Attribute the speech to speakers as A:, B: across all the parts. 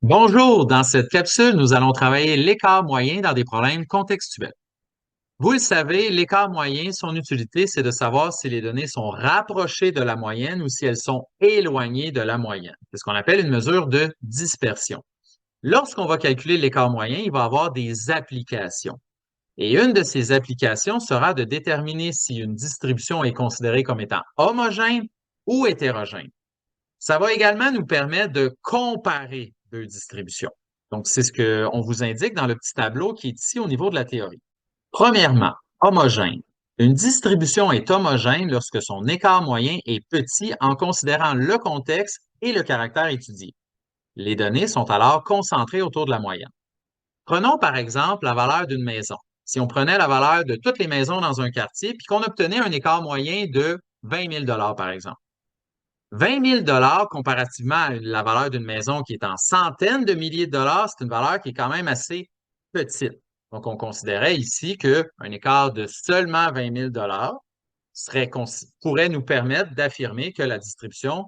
A: Bonjour, dans cette capsule, nous allons travailler l'écart moyen dans des problèmes contextuels. Vous le savez, l'écart moyen, son utilité, c'est de savoir si les données sont rapprochées de la moyenne ou si elles sont éloignées de la moyenne. C'est ce qu'on appelle une mesure de dispersion. Lorsqu'on va calculer l'écart moyen, il va y avoir des applications. Et une de ces applications sera de déterminer si une distribution est considérée comme étant homogène ou hétérogène. Ça va également nous permettre de comparer deux distributions. Donc, c'est ce qu'on vous indique dans le petit tableau qui est ici au niveau de la théorie. Premièrement, homogène. Une distribution est homogène lorsque son écart moyen est petit en considérant le contexte et le caractère étudié. Les données sont alors concentrées autour de la moyenne. Prenons par exemple la valeur d'une maison. Si on prenait la valeur de toutes les maisons dans un quartier puis qu'on obtenait un écart moyen de 20 000 par exemple. 20 000 comparativement à la valeur d'une maison qui est en centaines de milliers de dollars, c'est une valeur qui est quand même assez petite. Donc, on considérait ici qu'un écart de seulement 20 000 pourrait nous permettre d'affirmer que la distribution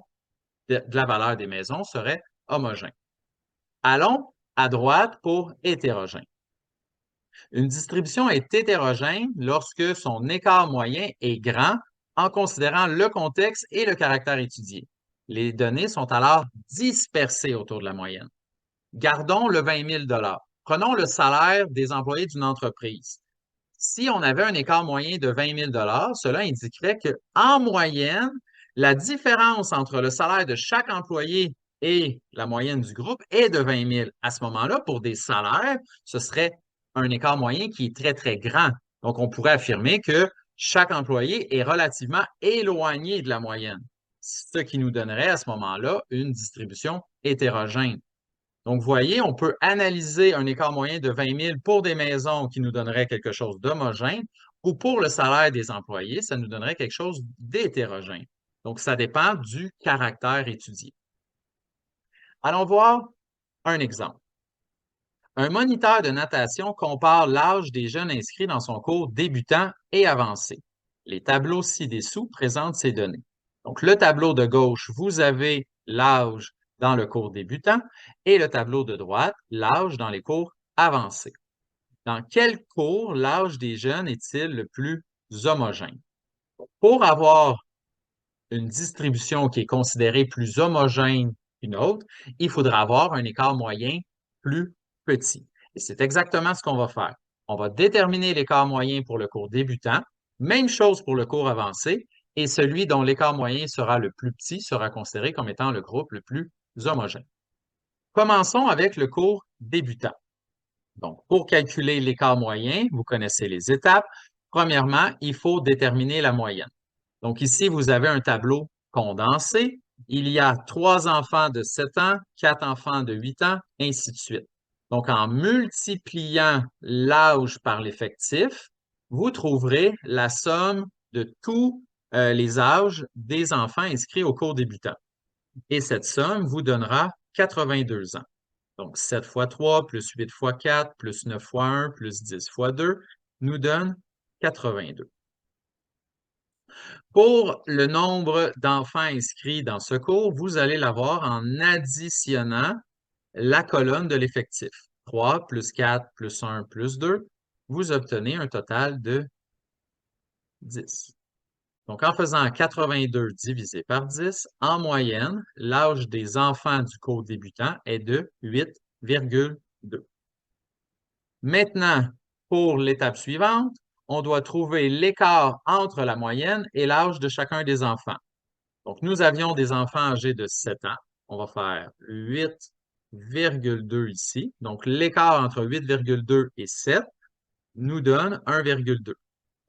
A: de la valeur des maisons serait homogène. Allons à droite pour hétérogène. Une distribution est hétérogène lorsque son écart moyen est grand en considérant le contexte et le caractère étudié. Les données sont alors dispersées autour de la moyenne. Gardons le 20 000 Prenons le salaire des employés d'une entreprise. Si on avait un écart moyen de 20 000 cela indiquerait qu'en moyenne, la différence entre le salaire de chaque employé et la moyenne du groupe est de 20 000. À ce moment-là, pour des salaires, ce serait un écart moyen qui est très, très grand. Donc, on pourrait affirmer que chaque employé est relativement éloigné de la moyenne, ce qui nous donnerait à ce moment-là une distribution hétérogène. Donc, vous voyez, on peut analyser un écart moyen de 20 000 pour des maisons qui nous donnerait quelque chose d'homogène ou pour le salaire des employés, ça nous donnerait quelque chose d'hétérogène. Donc, ça dépend du caractère étudié. Allons voir un exemple. Un moniteur de natation compare l'âge des jeunes inscrits dans son cours débutant et avancé. Les tableaux ci-dessous présentent ces données. Donc, le tableau de gauche, vous avez l'âge dans le cours débutant et le tableau de droite, l'âge dans les cours avancés. Dans quel cours l'âge des jeunes est-il le plus homogène? Pour avoir une distribution qui est considérée plus homogène qu'une autre, il faudra avoir un écart moyen plus petit. Et c'est exactement ce qu'on va faire. On va déterminer l'écart moyen pour le cours débutant, même chose pour le cours avancé, et celui dont l'écart moyen sera le plus petit sera considéré comme étant le groupe le plus homogène. Commençons avec le cours débutant. Donc, pour calculer l'écart moyen, vous connaissez les étapes. Premièrement, il faut déterminer la moyenne. Donc ici, vous avez un tableau condensé. Il y a 3 enfants de 7 ans, 4 enfants de 8 ans, ainsi de suite. Donc, en multipliant l'âge par l'effectif, vous trouverez la somme de tous les âges des enfants inscrits au cours débutant. Et cette somme vous donnera 82 ans. Donc, 7 fois 3 plus 8 fois 4 plus 9 fois 1 plus 10 fois 2 nous donne 82. Pour le nombre d'enfants inscrits dans ce cours, vous allez l'avoir en additionnant la colonne de l'effectif. 3 plus 4 plus 1 plus 2, vous obtenez un total de 10. Donc, en faisant 82 divisé par 10, en moyenne, l'âge des enfants du cours débutant est de 8,2. Maintenant, pour l'étape suivante, on doit trouver l'écart entre la moyenne et l'âge de chacun des enfants. Donc, nous avions des enfants âgés de 7 ans. On va faire 8,2 ici. Donc, l'écart entre 8,2 et 7 nous donne 1,2.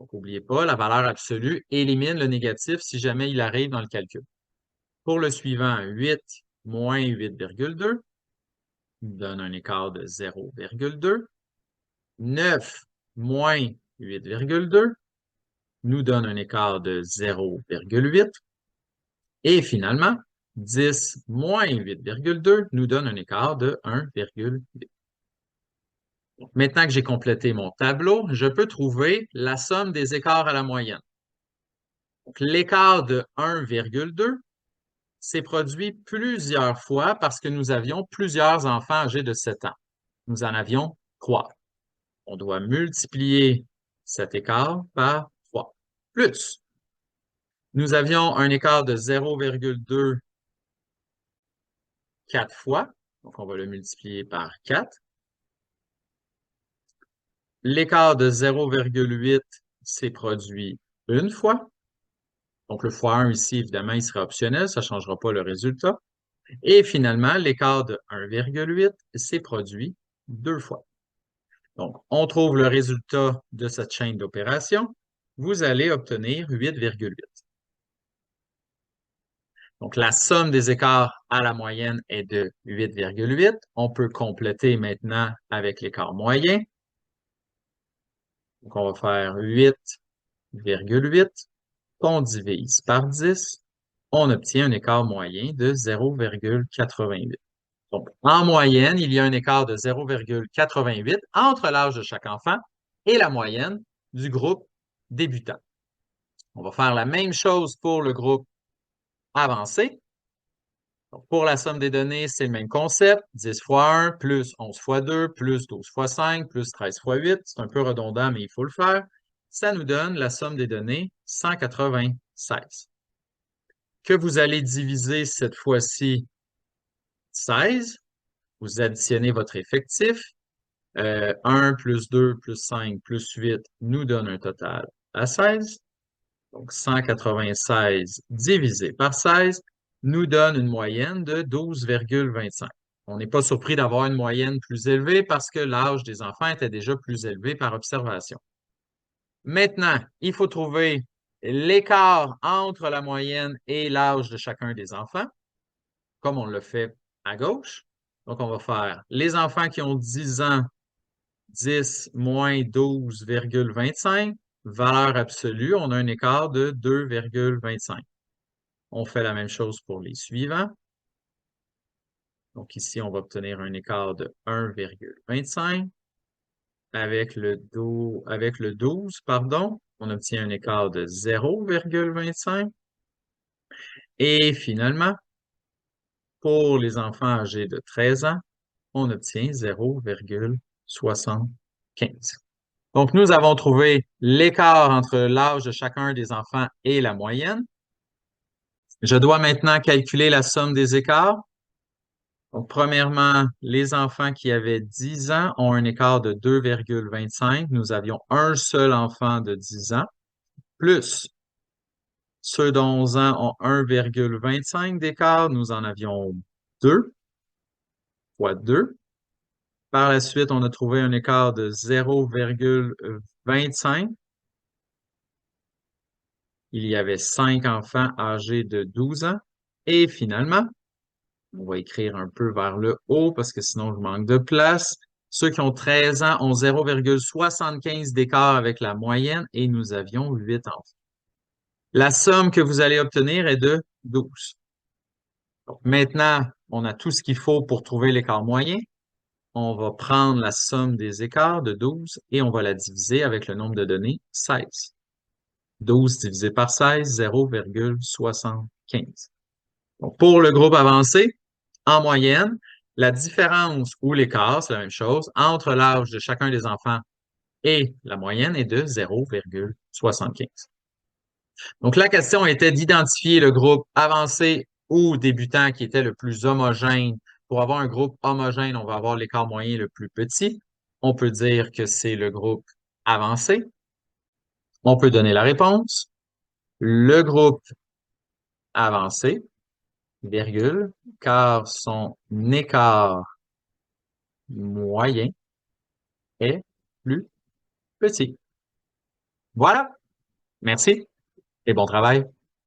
A: Donc, n'oubliez pas, la valeur absolue élimine le négatif si jamais il arrive dans le calcul. Pour le suivant, 8 moins 8,2 nous donne un écart de 0,2. 9 moins 8,2 nous donne un écart de 0,8. Et finalement, 10 moins 8,2 nous donne un écart de 1,8. Maintenant que j'ai complété mon tableau, je peux trouver la somme des écarts à la moyenne. L'écart de 1,2, s'est produit plusieurs fois parce que nous avions plusieurs enfants âgés de 7 ans. Nous en avions 3. On doit multiplier cet écart par 3. Plus, nous avions un écart de 0,2 4 fois. Donc, on va le multiplier par 4. L'écart de 0,8 s'est produit une fois. Donc, le fois 1 ici, évidemment, il sera optionnel, ça ne changera pas le résultat. Et finalement, l'écart de 1,8 s'est produit 2 fois. Donc, on trouve le résultat de cette chaîne d'opérations. Vous allez obtenir 8,8. Donc, la somme des écarts à la moyenne est de 8,8. On peut compléter maintenant avec l'écart moyen. Donc, on va faire 8,8 qu'on divise par 10. On obtient un écart moyen de 0,88. Donc, en moyenne, il y a un écart de 0,88 entre l'âge de chaque enfant et la moyenne du groupe débutant. On va faire la même chose pour le groupe avancé. Donc, pour la somme des données, c'est le même concept. 10 fois 1, plus 11 fois 2, plus 12 fois 5, plus 13 fois 8. C'est un peu redondant, mais il faut le faire. Ça nous donne la somme des données 196. Que vous allez diviser cette fois-ci 16. Vous additionnez votre effectif. 1 plus 2 plus 5 plus 8 nous donne un total à 16. Donc, 196 divisé par 16 nous donne une moyenne de 12,25. On n'est pas surpris d'avoir une moyenne plus élevée parce que l'âge des enfants était déjà plus élevé par observation. Maintenant, il faut trouver l'écart entre la moyenne et l'âge de chacun des enfants, comme on le fait à gauche. Donc, on va faire les enfants qui ont 10 ans, 10 moins 12,25. Valeur absolue, on a un écart de 2,25. On fait la même chose pour les suivants. Donc ici, on va obtenir un écart de 1,25. Avec le 12, pardon, on obtient un écart de 0,25. Et finalement, pour les enfants âgés de 13 ans, on obtient 0,75. Donc, nous avons trouvé l'écart entre l'âge de chacun des enfants et la moyenne. Je dois maintenant calculer la somme des écarts. Donc, premièrement, les enfants qui avaient 10 ans ont un écart de 2,25. Nous avions un seul enfant de 10 ans, plus ceux de 11 ans ont 1,25 d'écart. Nous en avions 2 fois 2. Par la suite, on a trouvé un écart de 0,25. Il y avait 5 enfants âgés de 12 ans. Et finalement, on va écrire un peu vers le haut parce que sinon je manque de place. Ceux qui ont 13 ans ont 0,75 d'écart avec la moyenne et nous avions 8 enfants. La somme que vous allez obtenir est de 12. Donc, maintenant, on a tout ce qu'il faut pour trouver l'écart moyen. On va prendre la somme des écarts de 12 et on va la diviser avec le nombre de données 16. 12 divisé par 16, 0,75. Donc, pour le groupe avancé, en moyenne, la différence ou l'écart, c'est la même chose, entre l'âge de chacun des enfants et la moyenne est de 0,75. Donc, la question était d'identifier le groupe avancé ou débutant qui était le plus homogène. Pour avoir un groupe homogène, on va avoir l'écart moyen le plus petit. On peut dire que c'est le groupe avancé. On peut donner la réponse. Le groupe avancé, virgule, car son écart moyen est plus petit. Voilà. Merci et bon travail.